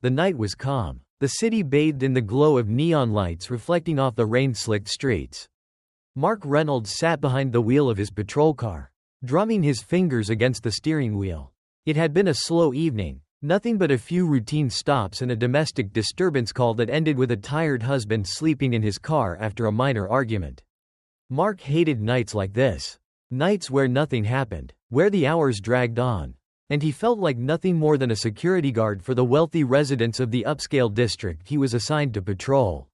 The night was calm. The city bathed in the glow of neon lights reflecting off the rain-slicked streets. Mark Reynolds sat behind the wheel of his patrol car, drumming his fingers against the steering wheel. It had been a slow evening, nothing but a few routine stops and a domestic disturbance call that ended with a tired husband sleeping in his car after a minor argument. Mark hated nights like this. Nights where nothing happened, where the hours dragged on. And he felt like nothing more than a security guard for the wealthy residents of the upscale district he was assigned to patrol.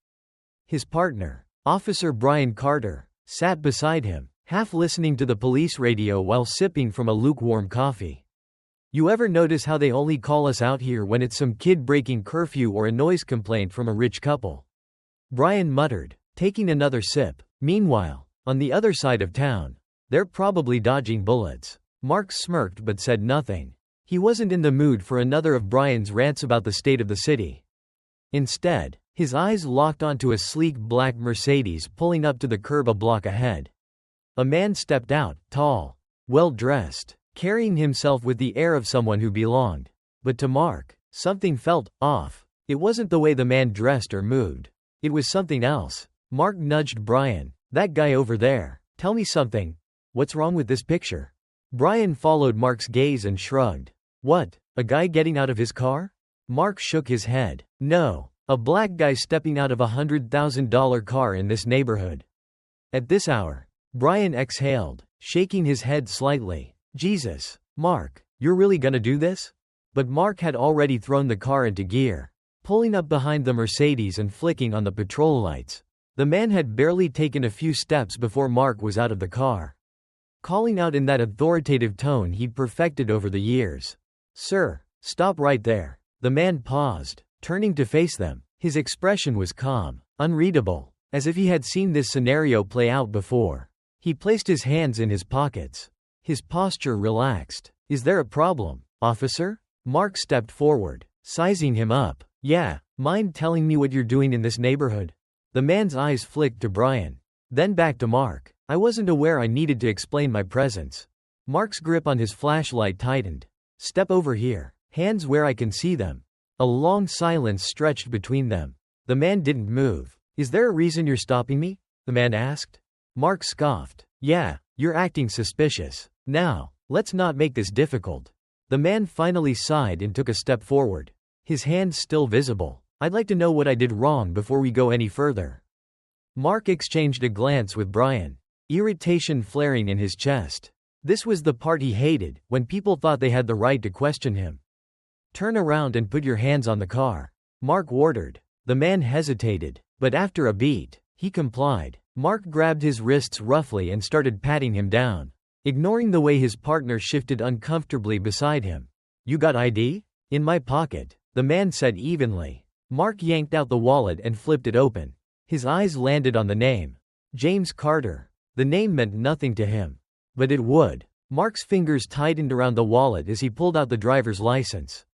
His partner, Officer Brian Carter, sat beside him, half listening to the police radio while sipping from a lukewarm coffee. "You ever notice how they only call us out here when it's some kid breaking curfew or a noise complaint from a rich couple?" Brian muttered, taking another sip. "Meanwhile, on the other side of town, they're probably dodging bullets." Mark smirked but said nothing. He wasn't in the mood for another of Brian's rants about the state of the city. Instead, his eyes locked onto a sleek black Mercedes pulling up to the curb a block ahead. A man stepped out, tall, well-dressed, carrying himself with the air of someone who belonged. But to Mark, something felt off. It wasn't the way the man dressed or moved. It was something else. Mark nudged Brian. "That guy over there. Tell me something. What's wrong with this picture?" Brian followed Mark's gaze and shrugged. "What, a guy getting out of his car?" Mark shook his head. "No, a black guy stepping out of a $100,000 car in this neighborhood. At this hour." Brian exhaled, shaking his head slightly. "Jesus, Mark, you're really gonna do this?" But Mark had already thrown the car into gear, pulling up behind the Mercedes and flicking on the patrol lights. The man had barely taken a few steps before Mark was out of the car, calling out in that authoritative tone he'd perfected over the years. "Sir, stop right there." The man paused, turning to face them. His expression was calm, unreadable, as if he had seen this scenario play out before. He placed his hands in his pockets. His posture relaxed. "Is there a problem, officer?" Mark stepped forward, sizing him up. "Yeah, mind telling me what you're doing in this neighborhood?" The man's eyes flicked to Brian, then back to Mark. "I wasn't aware I needed to explain my presence." Mark's grip on his flashlight tightened. "Step over here. Hands where I can see them." A long silence stretched between them. The man didn't move. "Is there a reason you're stopping me?" the man asked. Mark scoffed. "Yeah, you're acting suspicious. Now, let's not make this difficult." The man finally sighed and took a step forward, his hands still visible. "I'd like to know what I did wrong before we go any further." Mark exchanged a glance with Brian, irritation flaring in his chest. This was the part he hated, when people thought they had the right to question him. "Turn around and put your hands on the car," Mark ordered. The man hesitated, but after a beat, he complied. Mark grabbed his wrists roughly and started patting him down, ignoring the way his partner shifted uncomfortably beside him. "You got ID?" "In my pocket," the man said evenly. Mark yanked out the wallet and flipped it open. His eyes landed on the name. James Carter. The name meant nothing to him. But it would. Mark's fingers tightened around the wallet as he pulled out the driver's license,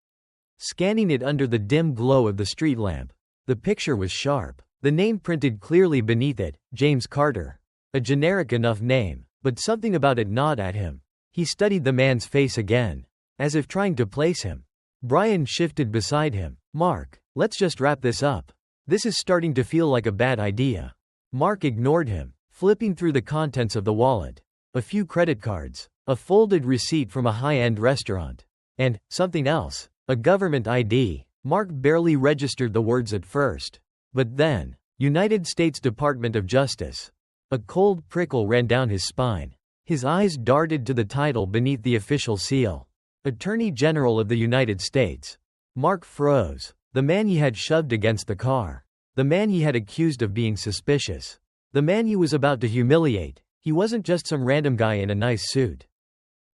scanning it under the dim glow of the street lamp. The picture was sharp. The name printed clearly beneath it, James Carter. A generic enough name, but something about it gnawed at him. He studied the man's face again, as if trying to place him. Brian shifted beside him. "Mark, let's just wrap this up. This is starting to feel like a bad idea." Mark ignored him, flipping through the contents of the wallet. A few credit cards, a folded receipt from a high-end restaurant, and something else, a government ID. Mark barely registered the words at first. But then, United States Department of Justice. A cold prickle ran down his spine. His eyes darted to the title beneath the official seal. Attorney General of the United States. Mark froze. The man he had shoved against the car. The man he had accused of being suspicious. The man he was about to humiliate. He wasn't just some random guy in a nice suit.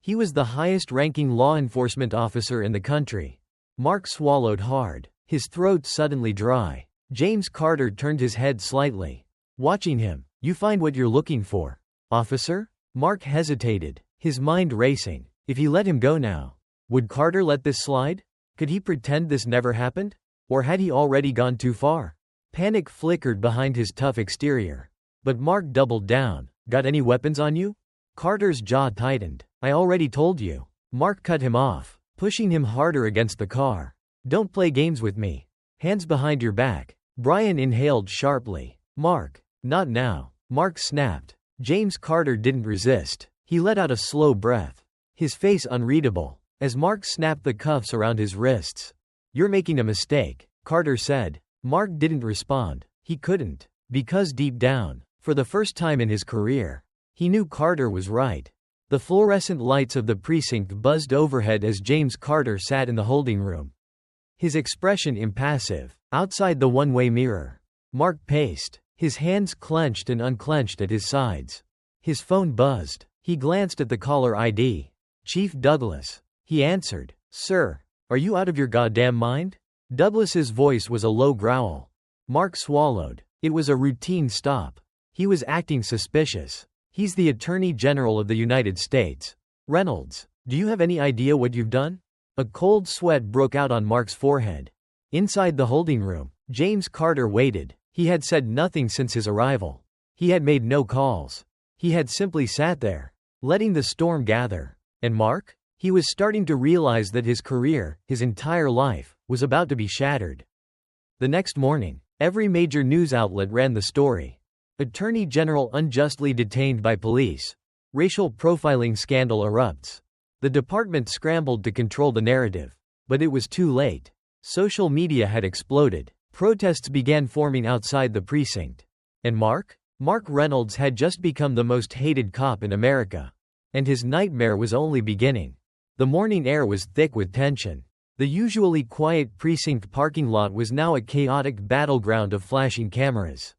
He was the highest-ranking law enforcement officer in the country. Mark swallowed hard, his throat suddenly dry. James Carter turned his head slightly, watching him. "You find what you're looking for, officer?" Mark hesitated, his mind racing. If he let him go now, would Carter let this slide? Could he pretend this never happened? Or had he already gone too far? Panic flickered behind his tough exterior. But Mark doubled down. "Got any weapons on you?" Carter's jaw tightened. "I already told you." Mark cut him off, pushing him harder against the car. Don't play games with me. Hands behind your back. Brian inhaled sharply. Mark. Not now. Mark snapped. James Carter didn't resist. He let out a slow breath. His face unreadable, as Mark snapped the cuffs around his wrists. You're making a mistake, Carter said. Mark didn't respond. He couldn't. Because deep down, for the first time in his career, he knew Carter was right. The fluorescent lights of the precinct buzzed overhead as James Carter sat in the holding room. His expression impassive, outside the one-way mirror. Mark paced, his hands clenched and unclenched at his sides. His phone buzzed. He glanced at the caller ID. Chief Douglas. He answered. Sir, are you out of your goddamn mind? Douglas's voice was a low growl. Mark swallowed. It was a routine stop. He was acting suspicious. He's the Attorney General of the United States. Reynolds, do you have any idea what you've done? A cold sweat broke out on Mark's forehead. Inside the holding room, James Carter waited. He had said nothing since his arrival. He had made no calls. He had simply sat there, letting the storm gather. And Mark? He was starting to realize that his career, his entire life, was about to be shattered. The next morning, every major news outlet ran the story. Attorney General unjustly detained by police. Racial profiling scandal erupts. The department scrambled to control the narrative. But it was too late. Social media had exploded. Protests began forming outside the precinct. And Mark? Mark Reynolds had just become the most hated cop in America. And his nightmare was only beginning. The morning air was thick with tension. The usually quiet precinct parking lot was now a chaotic battleground of flashing cameras.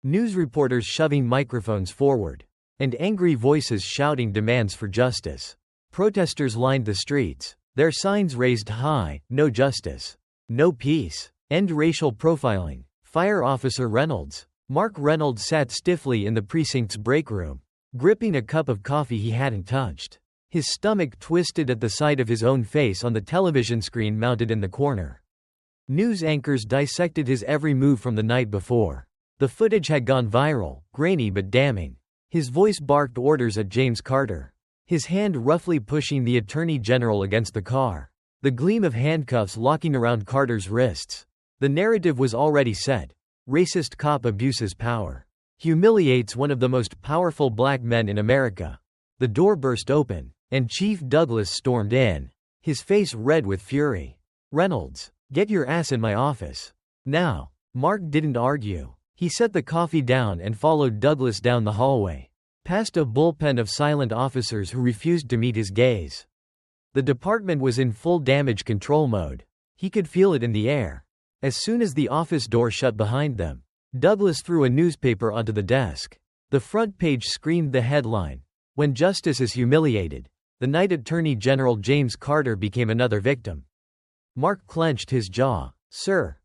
News reporters shoving microphones forward. And angry voices shouting demands for justice. Protesters lined the streets, their signs raised high, no justice. No peace. End racial profiling. Fire Officer Reynolds. Mark Reynolds sat stiffly in the precinct's break room, gripping a cup of coffee he hadn't touched. His stomach twisted at the sight of his own face on the television screen mounted in the corner. News anchors dissected his every move from the night before. The footage had gone viral, grainy but damning. His voice barked orders at James Carter, his hand roughly pushing the Attorney General against the car. The gleam of handcuffs locking around Carter's wrists. The narrative was already set. Racist cop abuses power. Humiliates one of the most powerful black men in America. The door burst open, and Chief Douglas stormed in, his face red with fury. Reynolds, get your ass in my office. Now. Mark didn't argue. He set the coffee down and followed Douglas down the hallway, past a bullpen of silent officers who refused to meet his gaze. The department was in full damage control mode. He could feel it in the air. As soon as the office door shut behind them, Douglas threw a newspaper onto the desk. The front page screamed the headline, "When Justice is Humiliated, the night Attorney General James Carter became another victim." Mark clenched his jaw. Sir,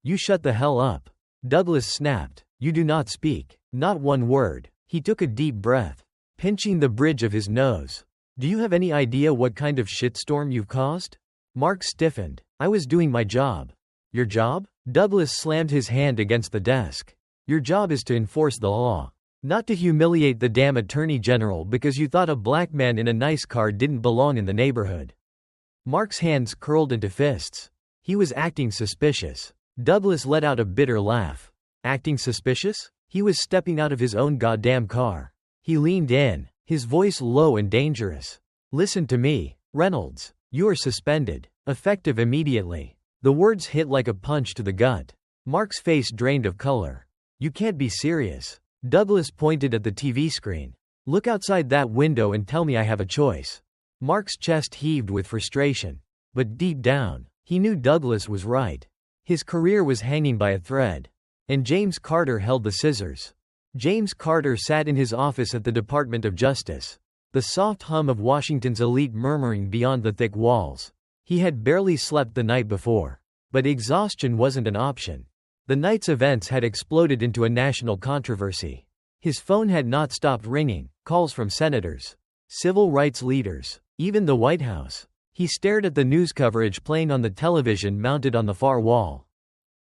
you shut the hell up. Douglas snapped. You do not speak. Not one word. He took a deep breath, pinching the bridge of his nose. Do you have any idea what kind of shitstorm you've caused? Mark stiffened. I was doing my job. Your job? Douglas slammed his hand against the desk. Your job is to enforce the law. Not to humiliate the damn Attorney General because you thought a black man in a nice car didn't belong in the neighborhood. Mark's hands curled into fists. He was acting suspicious. Douglas let out a bitter laugh. Acting suspicious? He was stepping out of his own goddamn car. He leaned in, his voice low and dangerous. Listen to me, Reynolds. You are suspended. Effective immediately. The words hit like a punch to the gut. Mark's face drained of color. You can't be serious. Douglas pointed at the TV screen. Look outside that window and tell me I have a choice. Mark's chest heaved with frustration. But deep down, he knew Douglas was right. His career was hanging by a thread. And James Carter held the scissors. James Carter sat in his office at the Department of Justice. The soft hum of Washington's elite murmuring beyond the thick walls. He had barely slept the night before. But exhaustion wasn't an option. The night's events had exploded into a national controversy. His phone had not stopped ringing, calls from senators, civil rights leaders, even the White House. He stared at the news coverage playing on the television mounted on the far wall.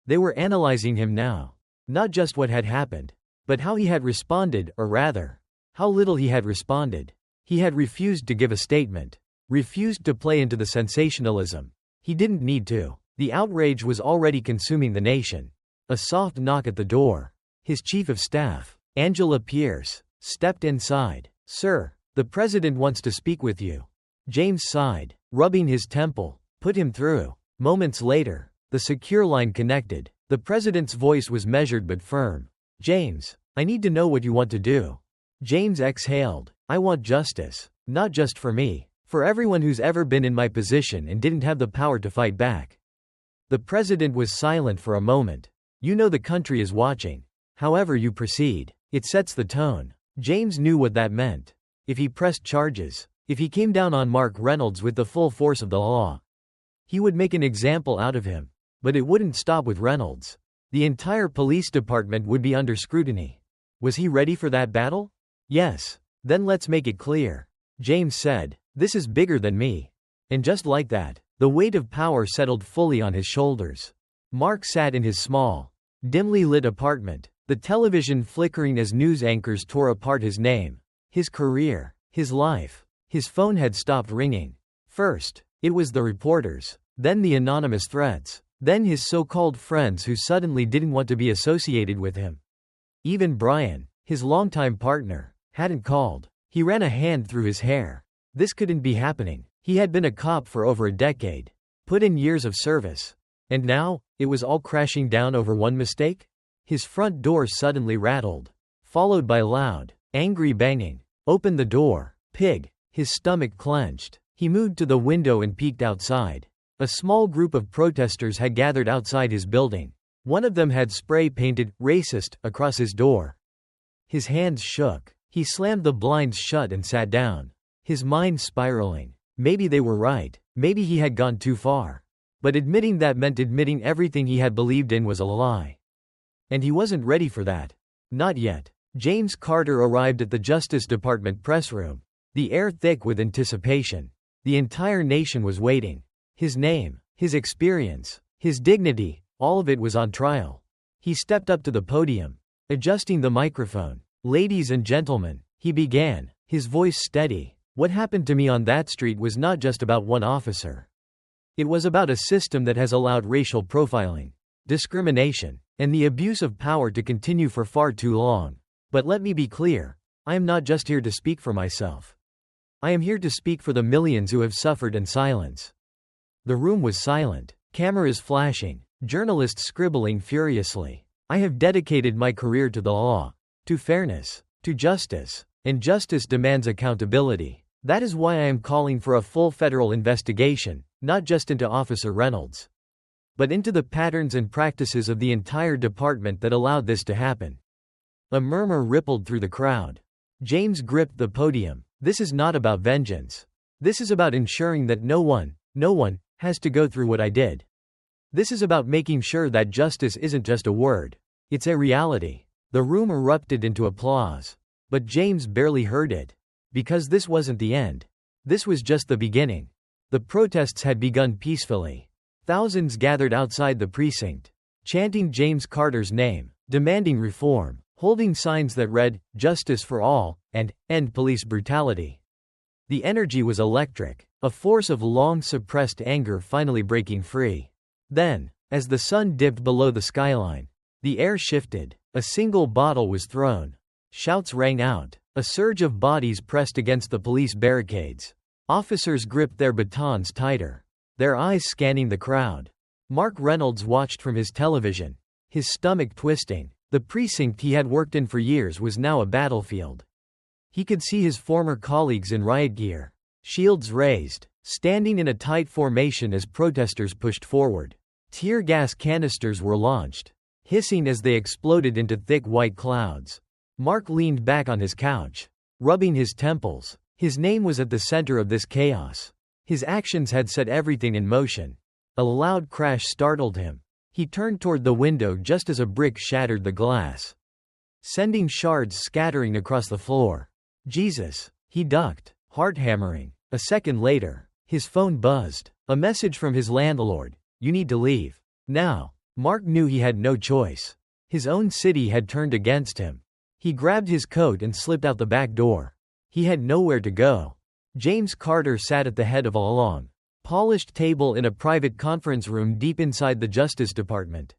They were analyzing him now. Not just what had happened, but how he had responded, or rather, how little he had responded. He had refused to give a statement. Refused to play into the sensationalism. He didn't need to. The outrage was already consuming the nation. A soft knock at the door. His chief of staff, Angela Pierce, stepped inside. "Sir, the president wants to speak with you." James sighed, rubbing his temple. "Put him through." Moments later, the secure line connected. The president's voice was measured but firm. "James, I need to know what you want to do." James exhaled. "I want justice. Not just for me. For everyone who's ever been in my position and didn't have the power to fight back." The president was silent for a moment. "You know the country is watching. However you proceed, it sets the tone." James knew what that meant. If he pressed charges, if he came down on Mark Reynolds with the full force of the law, he would make an example out of him. But it wouldn't stop with Reynolds. The entire police department would be under scrutiny. Was he ready for that battle? Yes. "Then let's make it clear," James said. "This is bigger than me." And just like that, the weight of power settled fully on his shoulders. Mark sat in his small, dimly lit apartment, the television flickering as news anchors tore apart his name, his career, his life. His phone had stopped ringing. First, it was the reporters, then the anonymous threats, then his so-called friends who suddenly didn't want to be associated with him. Even Brian, his longtime partner, hadn't called. He ran a hand through his hair. This couldn't be happening. He had been a cop for over a decade, put in years of service. And now, it was all crashing down over one mistake? His front door suddenly rattled, followed by loud, angry banging. "Open the door, pig." His stomach clenched. He moved to the window and peeked outside. A small group of protesters had gathered outside his building. One of them had spray-painted "racist" across his door. His hands shook. He slammed the blinds shut and sat down, his mind spiraling. Maybe they were right. Maybe he had gone too far. But admitting that meant admitting everything he had believed in was a lie. And he wasn't ready for that. Not yet. James Carter arrived at the Justice Department press room, the air thick with anticipation. The entire nation was waiting. His name, his experience, his dignity, all of it was on trial. He stepped up to the podium, adjusting the microphone. "Ladies and gentlemen," he began, his voice steady. "What happened to me on that street was not just about one officer. It was about a system that has allowed racial profiling, discrimination, and the abuse of power to continue for far too long. But let me be clear, I am not just here to speak for myself. I am here to speak for the millions who have suffered in silence." The room was silent, cameras flashing, journalists scribbling furiously. "I have dedicated my career to the law, to fairness, to justice, and justice demands accountability. That is why I am calling for a full federal investigation, not just into Officer Reynolds, but into the patterns and practices of the entire department that allowed this to happen." A murmur rippled through the crowd. James gripped the podium. "This is not about vengeance. This is about ensuring that no one has to go through what I did. This is about making sure that justice isn't just a word. It's a reality." The room erupted into applause. But James barely heard it. Because this wasn't the end. This was just the beginning. The protests had begun peacefully. Thousands gathered outside the precinct, chanting James Carter's name, demanding reform, holding signs that read, "Justice for all," and "End police brutality." The energy was electric, a force of long-suppressed anger finally breaking free. Then, as the sun dipped below the skyline, the air shifted. A single bottle was thrown. Shouts rang out. A surge of bodies pressed against the police barricades. Officers gripped their batons tighter, their eyes scanning the crowd. Mark Reynolds watched from his television, his stomach twisting. The precinct he had worked in for years was now a battlefield. He could see his former colleagues in riot gear, shields raised, standing in a tight formation as protesters pushed forward. Tear gas canisters were launched, hissing as they exploded into thick white clouds. Mark leaned back on his couch, rubbing his temples. His name was at the center of this chaos. His actions had set everything in motion. A loud crash startled him. He turned toward the window just as a brick shattered the glass, sending shards scattering across the floor. Jesus! He ducked, heart hammering. A second later, his phone buzzed. A message from his landlord. "You need to leave now." Mark knew he had no choice. His own city had turned against him. He grabbed his coat and slipped out the back door. He had nowhere to go. James Carter sat at the head of a long, Polished table in a private conference room deep inside the Justice Department.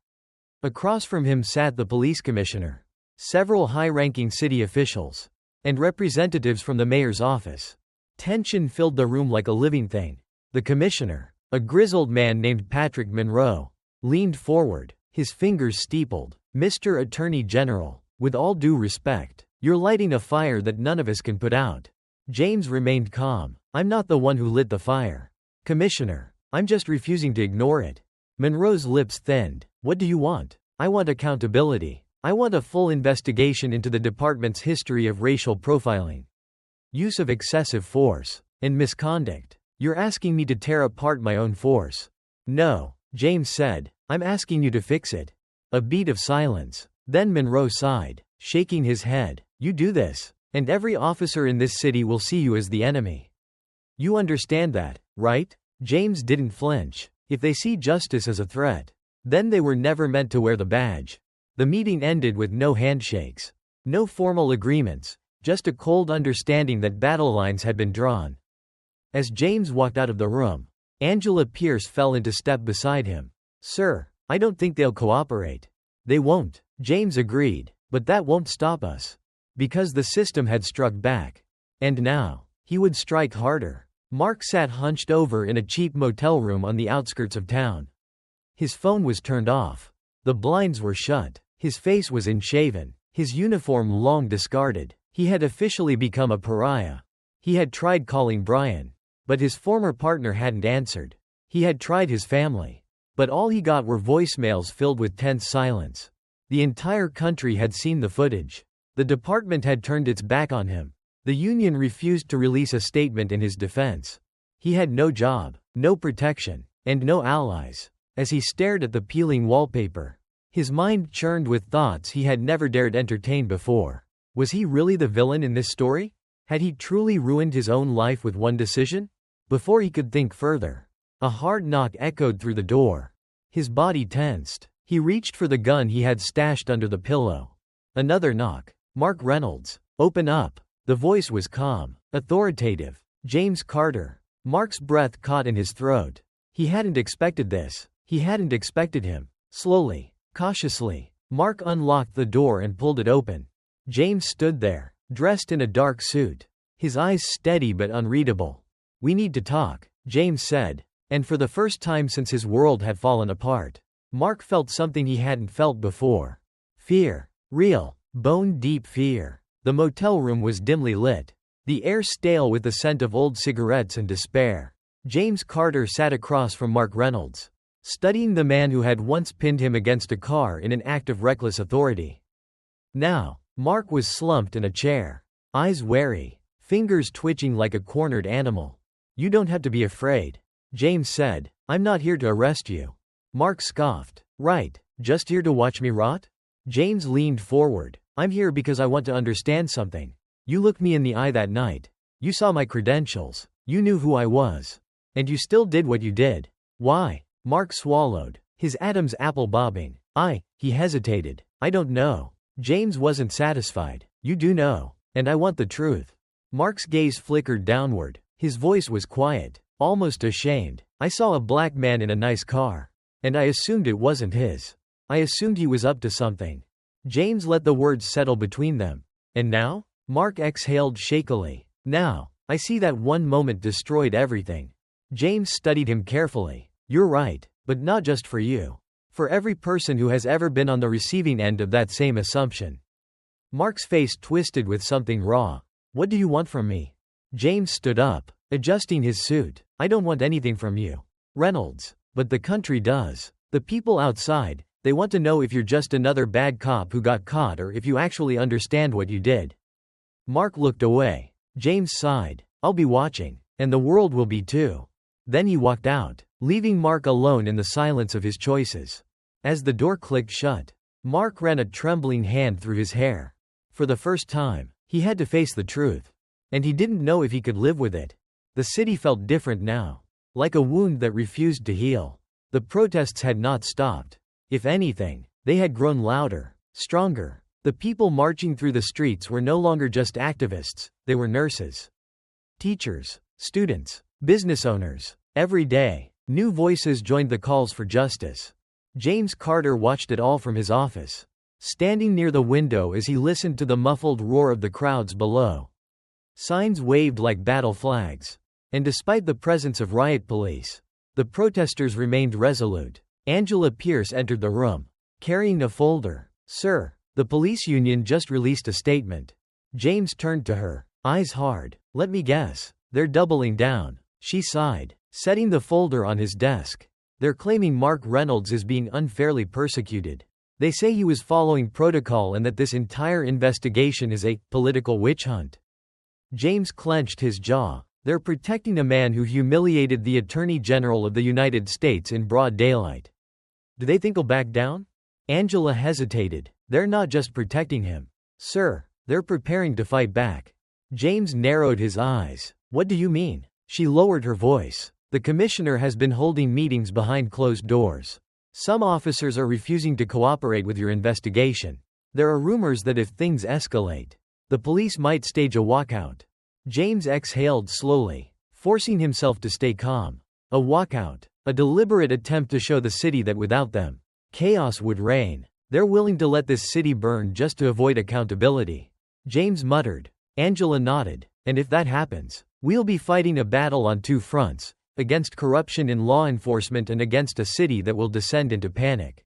Across from him sat the police commissioner, several high-ranking city officials, and representatives from the mayor's office. Tension filled the room like a living thing. The commissioner, a grizzled man named Patrick Monroe, leaned forward, his fingers steepled. "Mr. Attorney General, with all due respect, you're lighting a fire that none of us can put out." James remained calm. "I'm not the one who lit the fire, Commissioner. I'm just refusing to ignore it." Monroe's lips thinned. "What do you want?" "I want accountability. I want a full investigation into the department's history of racial profiling, use of excessive force, and misconduct." "You're asking me to tear apart my own force." "No," James said. "I'm asking you to fix it." A beat of silence. Then Monroe sighed, shaking his head. "You do this, and every officer in this city will see you as the enemy. You understand that, right?" James didn't flinch. If they see justice as a threat, then they were never meant to wear the badge. The meeting ended with no handshakes, no formal agreements, just a cold understanding that battle lines had been drawn. As James walked out of the room, Angela Pierce fell into step beside him. "Sir, I don't think they'll cooperate." "They won't," James agreed, "but that won't stop us." Because the system had struck back. And now, he would strike harder. Mark sat hunched over in a cheap motel room on the outskirts of town. His phone was turned off. The blinds were shut. His face was unshaven, his uniform long discarded. He had officially become a pariah. He had tried calling Brian, but his former partner hadn't answered. He had tried his family, but all he got were voicemails filled with tense silence. The entire country had seen the footage. The department had turned its back on him. The union refused to release a statement in his defense. He had no job, no protection, and no allies. As he stared at the peeling wallpaper, his mind churned with thoughts he had never dared entertain before. Was he really the villain in this story? Had he truly ruined his own life with one decision? Before he could think further, a hard knock echoed through the door. His body tensed. He reached for the gun he had stashed under the pillow. Another knock. "Mark Reynolds, open up." The voice was calm, authoritative. "James Carter." Mark's breath caught in his throat. He hadn't expected this. He hadn't expected him. Slowly, cautiously, Mark unlocked the door and pulled it open. James stood there, dressed in a dark suit, his eyes steady but unreadable. "We need to talk," James said, and for the first time since his world had fallen apart, Mark felt something he hadn't felt before. Fear. Real, bone-deep fear. The motel room was dimly lit, the air stale with the scent of old cigarettes and despair. James Carter sat across from Mark Reynolds, studying the man who had once pinned him against a car in an act of reckless authority. Now, Mark was slumped in a chair, eyes wary, fingers twitching like a cornered animal. "You don't have to be afraid," James said. "I'm not here to arrest you." Mark scoffed. "Right, just here to watch me rot?" James leaned forward. "I'm here because I want to understand something. You looked me in the eye that night. You saw my credentials. You knew who I was. And you still did what you did. Why?" Mark swallowed, his Adam's apple bobbing. He hesitated. "I don't know." James wasn't satisfied. "You do know. And I want the truth." Mark's gaze flickered downward. His voice was quiet, almost ashamed. "I saw a black man in a nice car. And I assumed it wasn't his. I assumed he was up to something." James let the words settle between them. "And now?" Mark exhaled shakily. "Now, I see that one moment destroyed everything." James studied him carefully. "You're right, but not just for you. For every person who has ever been on the receiving end of that same assumption." Mark's face twisted with something raw. "What do you want from me?" James stood up, adjusting his suit. "I don't want anything from you, Reynolds. But the country does. The people outside, they want to know if you're just another bad cop who got caught or if you actually understand what you did." Mark looked away. James sighed. "I'll be watching. And the world will be too." Then he walked out, leaving Mark alone in the silence of his choices. As the door clicked shut, Mark ran a trembling hand through his hair. For the first time, he had to face the truth. And he didn't know if he could live with it. The city felt different now, like a wound that refused to heal. The protests had not stopped. If anything, they had grown louder, stronger. The people marching through the streets were no longer just activists, they were nurses, teachers, students, business owners, Every day, new voices joined the calls for justice. James Carter watched it all from his office, standing near the window as he listened to the muffled roar of the crowds below. Signs waved like battle flags. And despite the presence of riot police, the protesters remained resolute. Angela Pierce entered the room, carrying a folder. "Sir, the police union just released a statement." James turned to her, eyes hard. "Let me guess. They're doubling down." She sighed, setting the folder on his desk. "They're claiming Mark Reynolds is being unfairly persecuted. They say he was following protocol and that this entire investigation is a political witch hunt." James clenched his jaw. "They're protecting a man who humiliated the Attorney General of the United States in broad daylight. Do they think he'll back down?" Angela hesitated. "They're not just protecting him, sir. They're preparing to fight back." James narrowed his eyes. "What do you mean?" She lowered her voice. "The commissioner has been holding meetings behind closed doors. Some officers are refusing to cooperate with your investigation. There are rumors that if things escalate, the police might stage a walkout." James exhaled slowly, forcing himself to stay calm. A walkout. A deliberate attempt to show the city that without them, chaos would reign. They're willing to let this city burn just to avoid accountability. James muttered. Angela nodded. "And if that happens, we'll be fighting a battle on two fronts, against corruption in law enforcement and against a city that will descend into panic."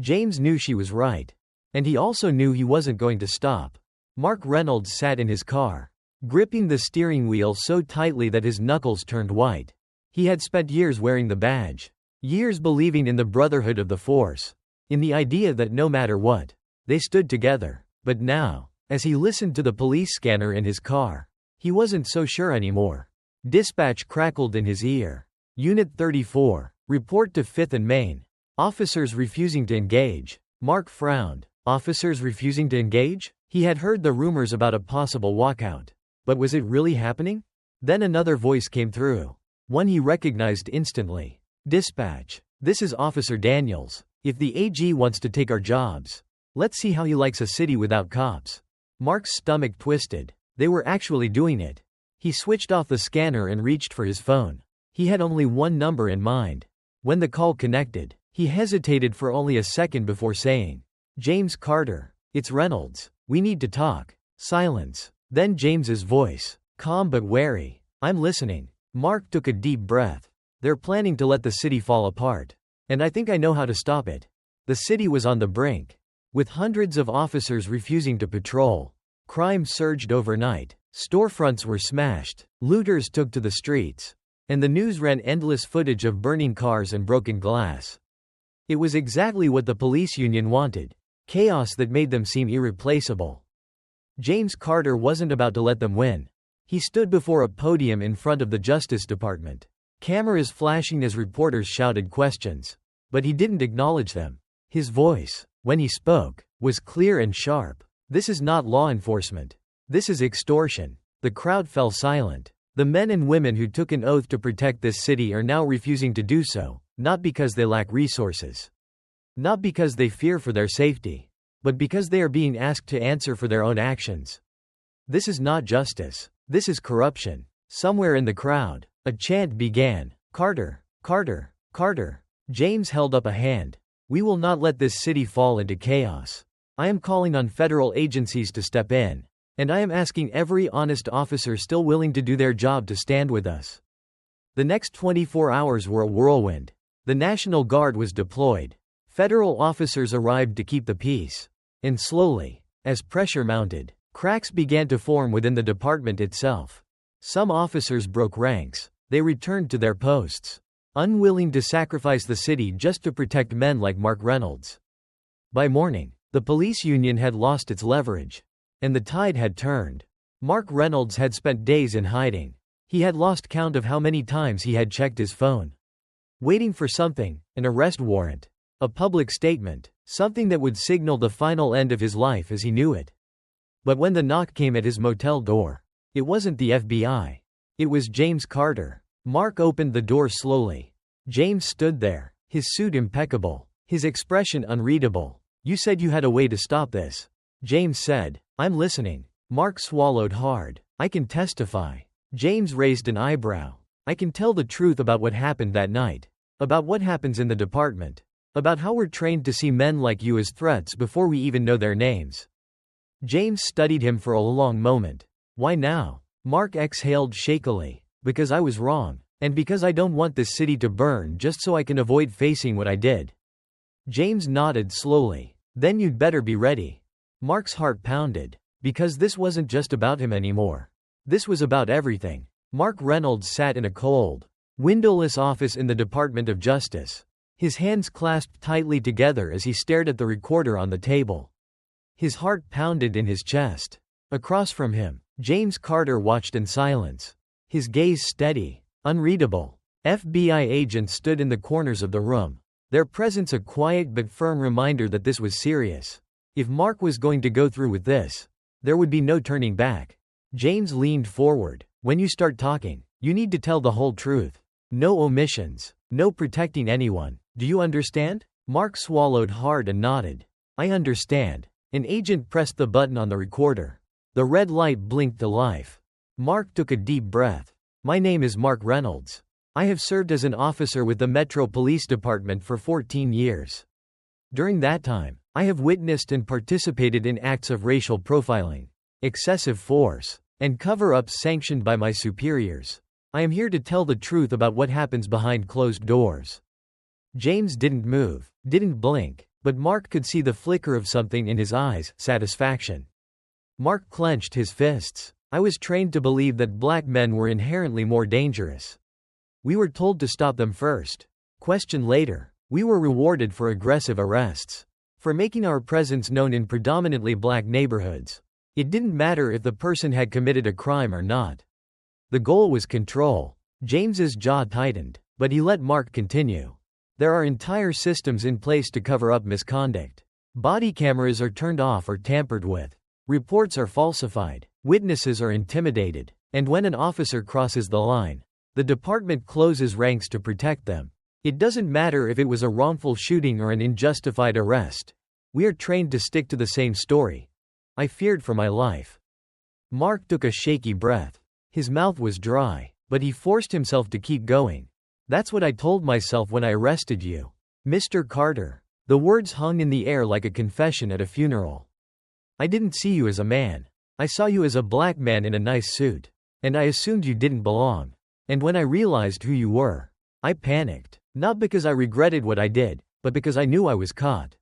James knew she was right. And he also knew he wasn't going to stop. Mark Reynolds sat in his car, gripping the steering wheel so tightly that his knuckles turned white. He had spent years wearing the badge, years believing in the brotherhood of the force, in the idea that no matter what, they stood together. But now, as he listened to the police scanner in his car, he wasn't so sure anymore. Dispatch crackled in his ear. "Unit 34, report to 5th and Main. Officers refusing to engage." Mark frowned. Officers refusing to engage? He had heard the rumors about a possible walkout. But was it really happening? Then another voice came through. One he recognized instantly. "Dispatch. This is Officer Daniels. If the AG wants to take our jobs, let's see how he likes a city without cops." Mark's stomach twisted. They were actually doing it. He switched off the scanner and reached for his phone. He had only one number in mind. When the call connected, he hesitated for only a second before saying, "James Carter. It's Reynolds. We need to talk." Silence. Then James's voice, calm but wary. "I'm listening." Mark took a deep breath. "They're planning to let the city fall apart. And I think I know how to stop it." The city was on the brink. With hundreds of officers refusing to patrol, crime surged overnight. Storefronts were smashed. Looters took to the streets. And the news ran endless footage of burning cars and broken glass. It was exactly what the police union wanted. Chaos that made them seem irreplaceable. James Carter wasn't about to let them win. He stood before a podium in front of the Justice Department. Cameras flashing as reporters shouted questions. But he didn't acknowledge them. His voice, when he spoke, was clear and sharp. "This is not law enforcement. This is extortion." The crowd fell silent. The men and women who took an oath to protect this city are now refusing to do so, not because they lack resources. Not because they fear for their safety. But because they are being asked to answer for their own actions. This is not justice. This is corruption. Somewhere in the crowd, a chant began. "Carter, Carter, Carter." James held up a hand. "We will not let this city fall into chaos. I am calling on federal agencies to step in. And I am asking every honest officer still willing to do their job to stand with us." The next 24 hours were a whirlwind. The National Guard was deployed. Federal officers arrived to keep the peace. And slowly, as pressure mounted, cracks began to form within the department itself. Some officers broke ranks. They returned to their posts, unwilling to sacrifice the city just to protect men like Mark Reynolds. By morning, the police union had lost its leverage. And the tide had turned. Mark Reynolds had spent days in hiding. He had lost count of how many times he had checked his phone. Waiting for something, an arrest warrant. A public statement, something that would signal the final end of his life as he knew it. But when the knock came at his motel door, it wasn't the FBI. It was James Carter. Mark opened the door slowly. James stood there, his suit impeccable, his expression unreadable. "You said you had a way to stop this." James said. "I'm listening." Mark swallowed hard. "I can testify." James raised an eyebrow. I can tell the truth about what happened that night. About what happens in the department. About how we're trained to see men like you as threats before we even know their names." James studied him for a long moment. "Why now?" Mark exhaled shakily. "Because I was wrong. And because I don't want this city to burn just so I can avoid facing what I did." James nodded slowly. "Then you'd better be ready." Mark's heart pounded. Because this wasn't just about him anymore. This was about everything. Mark Reynolds sat in a cold, windowless office in the Department of Justice. His hands clasped tightly together as he stared at the recorder on the table. His heart pounded in his chest. Across from him, James Carter watched in silence. His gaze steady, unreadable. FBI agents stood in the corners of the room, their presence a quiet but firm reminder that this was serious. If Mark was going to go through with this, there would be no turning back. James leaned forward. "When you start talking, you need to tell the whole truth. No omissions. No protecting anyone. Do you understand?" Mark swallowed hard and nodded. "I understand." An agent pressed the button on the recorder. The red light blinked to life. Mark took a deep breath. "My name is Mark Reynolds. I have served as an officer with the Metro Police Department for 14 years. During that time, I have witnessed and participated in acts of racial profiling, excessive force, and cover-ups sanctioned by my superiors. I am here to tell the truth about what happens behind closed doors." James didn't move, didn't blink, but Mark could see the flicker of something in his eyes, satisfaction. Mark clenched his fists. "I was trained to believe that black men were inherently more dangerous. We were told to stop them first. Question later. We were rewarded for aggressive arrests. For making our presence known in predominantly black neighborhoods. It didn't matter if the person had committed a crime or not. The goal was control." James's jaw tightened, but he let Mark continue. "There are entire systems in place to cover up misconduct. Body cameras are turned off or tampered with. Reports are falsified. Witnesses are intimidated. And when an officer crosses the line, the department closes ranks to protect them. It doesn't matter if it was a wrongful shooting or an unjustified arrest. We are trained to stick to the same story." I feared for my life. Mark took a shaky breath. His mouth was dry, but he forced himself to keep going. "That's what I told myself when I arrested you, Mr. Carter." The words hung in the air like a confession at a funeral. "I didn't see you as a man. I saw you as a black man in a nice suit. And I assumed you didn't belong. And when I realized who you were, I panicked. Not because I regretted what I did, but because I knew I was caught."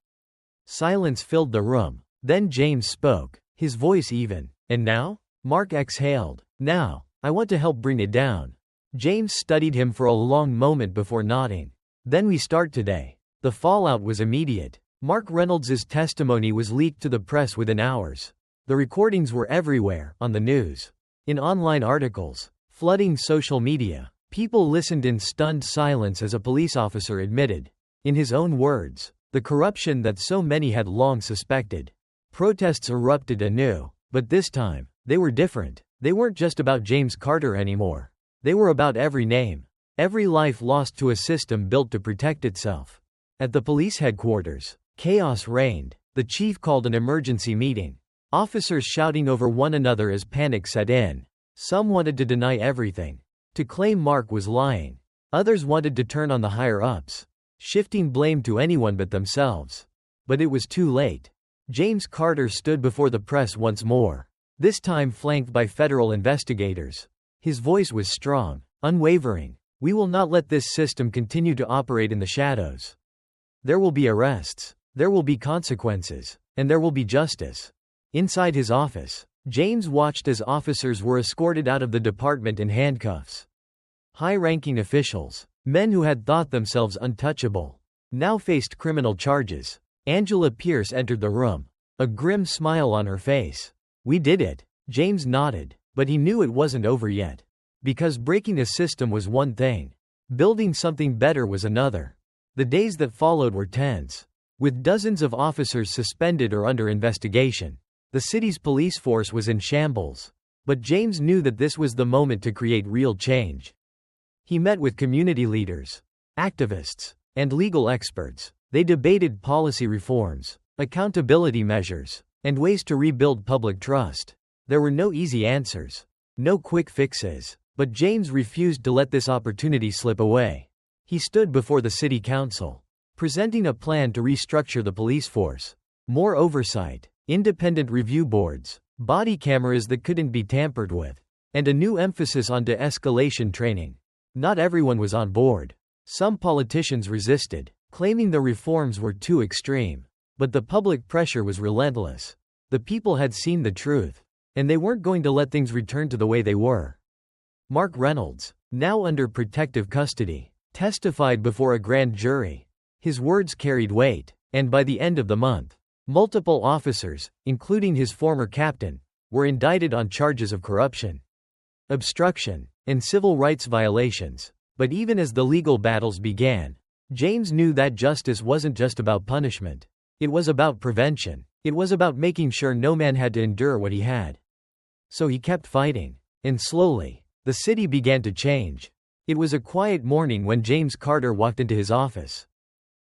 Silence filled the room. Then James spoke, his voice even. "And now?" Mark exhaled. "Now, I want to help bring it down." James studied him for a long moment before nodding. "Then we start today." The fallout was immediate. Mark Reynolds's testimony was leaked to the press within hours. The recordings were everywhere, on the news, in online articles, flooding social media. People listened in stunned silence as a police officer admitted, in his own words, the corruption that so many had long suspected. Protests erupted anew, but this time, they were different. They weren't just about James Carter anymore. They were about every name, every life lost to a system built to protect itself. At the police headquarters, chaos reigned. The chief called an emergency meeting. Officers shouting over one another as panic set in. Some wanted to deny everything, to claim Mark was lying. Others wanted to turn on the higher-ups, shifting blame to anyone but themselves. But it was too late. James Carter stood before the press once more, this time flanked by federal investigators. His voice was strong, unwavering. "We will not let this system continue to operate in the shadows. There will be arrests, there will be consequences, and there will be justice." Inside his office, James watched as officers were escorted out of the department in handcuffs. High-ranking officials, men who had thought themselves untouchable, now faced criminal charges. Angela Pierce entered the room, a grim smile on her face. "We did it." James nodded, but he knew it wasn't over yet. Because breaking a system was one thing. Building something better was another. The days that followed were tense. With dozens of officers suspended or under investigation, the city's police force was in shambles. But James knew that this was the moment to create real change. He met with community leaders, activists, and legal experts. They debated policy reforms, accountability measures, and ways to rebuild public trust. There were no easy answers, no quick fixes, But James refused to let this opportunity slip away. He stood before the city council, presenting a plan to restructure the police force. More oversight, independent review boards, body cameras that couldn't be tampered with, and a new emphasis on de-escalation training. Not everyone was on board. Some politicians resisted, claiming the reforms were too extreme. But the public pressure was relentless. The people had seen the truth, and they weren't going to let things return to the way they were. Mark Reynolds, now under protective custody, testified before a grand jury. His words carried weight, and by the end of the month, multiple officers, including his former captain, were indicted on charges of corruption, obstruction, and civil rights violations. But even as the legal battles began, James knew that justice wasn't just about punishment. It was about prevention. It was about making sure no man had to endure what he had. So he kept fighting. And slowly, the city began to change. It was a quiet morning when James Carter walked into his office.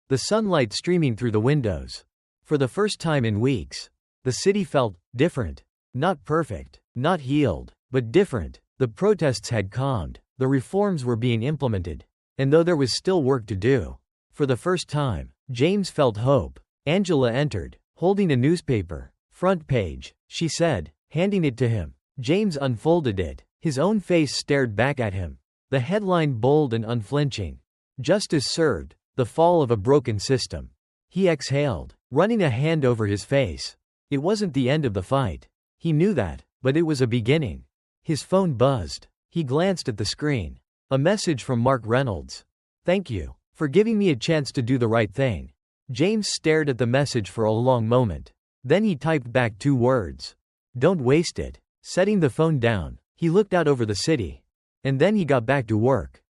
The sunlight streaming through the windows. For the first time in weeks, the city felt different. Not perfect, not healed, but different. The protests had calmed. The reforms were being implemented. And though there was still work to do, for the first time, James felt hope. Angela entered, holding a newspaper. Front page, she said, handing it to him. James unfolded it. His own face stared back at him. The headline bold and unflinching. Justice served. The fall of a broken system. He exhaled, running a hand over his face. It wasn't the end of the fight. He knew that, but it was a beginning. His phone buzzed. He glanced at the screen. A message from Mark Reynolds. "Thank you for giving me a chance to do the right thing." James stared at the message for a long moment. Then he typed back 2 words. "Don't waste it." Setting the phone down, he looked out over the city. And then he got back to work.